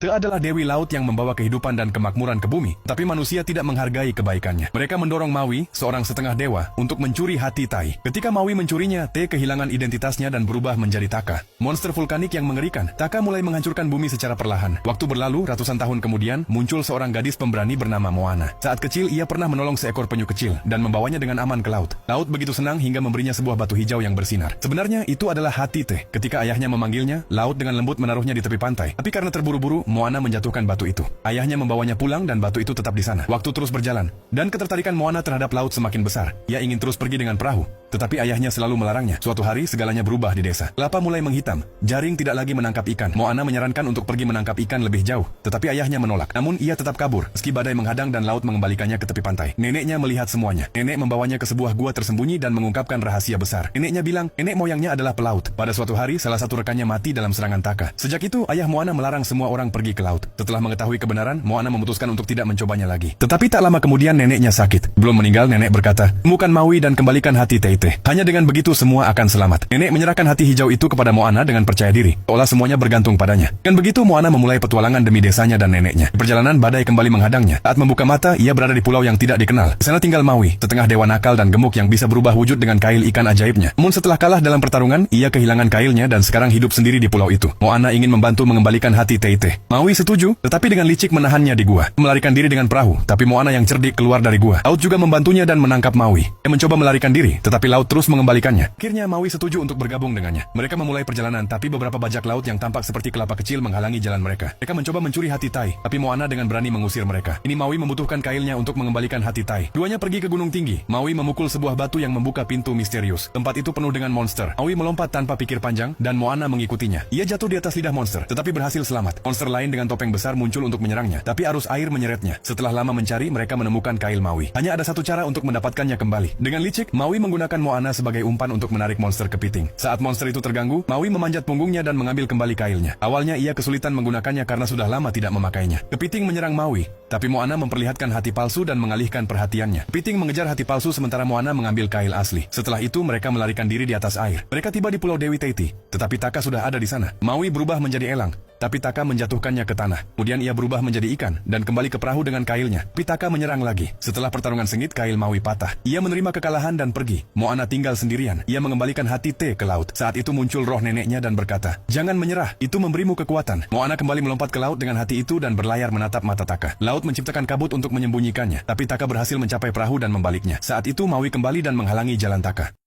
Te adalah dewi laut yang membawa kehidupan dan kemakmuran ke bumi, tapi manusia tidak menghargai kebaikannya. Mereka mendorong Maui, seorang setengah dewa, untuk mencuri hati Tai. Ketika Maui mencurinya, Te kehilangan identitasnya dan berubah menjadi Taka, monster vulkanik yang mengerikan. Taka mulai menghancurkan bumi secara perlahan. Waktu berlalu, ratusan tahun kemudian, muncul seorang gadis pemberani bernama Moana. Saat kecil, ia pernah menolong seekor penyu kecil dan membawanya dengan aman ke laut. Laut begitu senang hingga memberinya sebuah batu hijau yang bersinar. Sebenarnya, itu adalah hati Te. Ketika ayahnya memanggilnya, laut dengan lembut menaruhnya di tepi pantai. Tapi karena terburu-buru, Moana menjatuhkan batu itu. Ayahnya membawanya pulang dan batu itu tetap di sana. Waktu terus berjalan, dan ketertarikan Moana terhadap laut semakin besar. Ia ingin terus pergi dengan perahu, tetapi ayahnya selalu melarangnya. Suatu hari, segalanya berubah di desa. Kelapa mulai menghitam, jaring tidak lagi menangkap ikan. Moana menyarankan untuk pergi menangkap ikan lebih jauh, tetapi ayahnya menolak. Namun ia tetap kabur, meski badai menghadang dan laut mengembalikannya ke tepi pantai. Neneknya melihat semuanya. Nenek membawanya ke sebuah gua tersembunyi dan mengungkapkan rahasia besar. Neneknya bilang, nenek moyangnya adalah pelaut. Pada suatu hari, salah satu rekannya mati dalam serangan Taka. Sejak itu, ayah Moana melarang semua orang pergi ke laut. Setelah mengetahui kebenaran, Moana memutuskan untuk tidak mencobanya lagi. Tetapi tak lama kemudian neneknya sakit. Belum meninggal, nenek berkata, temukan Maui dan kembalikan hati Teite. Hanya dengan begitu semua akan selamat. Nenek menyerahkan hati hijau itu kepada Moana dengan percaya diri, seolah semuanya bergantung padanya. Dengan begitu, Moana memulai petualangan demi desanya dan neneknya. Di perjalanan, badai kembali menghadangnya. Saat membuka mata, ia berada di pulau yang tidak dikenal. Di sana tinggal Maui, setengah dewa nakal dan gemuk yang bisa berubah wujud dengan kail ikan ajaibnya. Namun setelah kalah dalam pertarungan, ia kehilangan kailnya dan sekarang hidup sendiri di pulau itu. Moana ingin membantu mengembalikan hati Teite. Maui setuju, tetapi dengan licik menahannya di gua. Melarikan diri dengan perahu, tapi Moana yang cerdik keluar dari gua. Laut juga membantunya dan menangkap Maui. Ia mencoba melarikan diri, tetapi laut terus mengembalikannya. Akhirnya Maui setuju untuk bergabung dengannya. Mereka memulai perjalanan, tapi beberapa bajak laut yang tampak seperti kelapa kecil menghalangi jalan mereka. Mereka mencoba mencuri hati Tai, tapi Moana dengan berani mengusir mereka. Ini Maui membutuhkan kailnya untuk mengembalikan hati Tai. Duanya pergi ke gunung tinggi. Maui memukul sebuah batu yang membuka pintu misterius. Tempat itu penuh dengan monster. Maui melompat tanpa pikir panjang, dan Moana mengikutinya. Ia jatuh di atas lidah monster, tetapi berhasil selamat. Monster lain dengan topeng besar muncul untuk menyerangnya, tapi arus air menyeretnya. Setelah lama mencari, mereka menemukan kail Maui. Hanya ada satu cara untuk mendapatkannya kembali. Dengan licik, Maui menggunakan Moana sebagai umpan untuk menarik monster kepiting. Saat monster itu terganggu, Maui memanjat punggungnya dan mengambil kembali kailnya. Awalnya ia kesulitan menggunakannya karena sudah lama tidak memakainya. Kepiting menyerang Maui, tapi Moana memperlihatkan hati palsu dan mengalihkan perhatiannya. Kepiting mengejar hati palsu sementara Moana mengambil kail asli. Setelah itu mereka melarikan diri di atas air. Mereka tiba di Pulau Dewi Teiti, tetapi Taka sudah ada di sana. Maui berubah menjadi elang, tapi Taka menjatuhkannya ke tanah. Kemudian ia berubah menjadi ikan dan kembali ke perahu dengan kailnya. Tapi Taka menyerang lagi. Setelah pertarungan sengit, kail Maui patah. Ia menerima kekalahan dan pergi. Moana tinggal sendirian. Ia mengembalikan hati Te ke laut. Saat itu muncul roh neneknya dan berkata, jangan menyerah, itu memberimu kekuatan. Moana kembali melompat ke laut dengan hati itu dan berlayar menatap mata Taka. Laut menciptakan kabut untuk menyembunyikannya, tapi Taka berhasil mencapai perahu dan membaliknya. Saat itu Maui kembali dan menghalangi jalan Taka.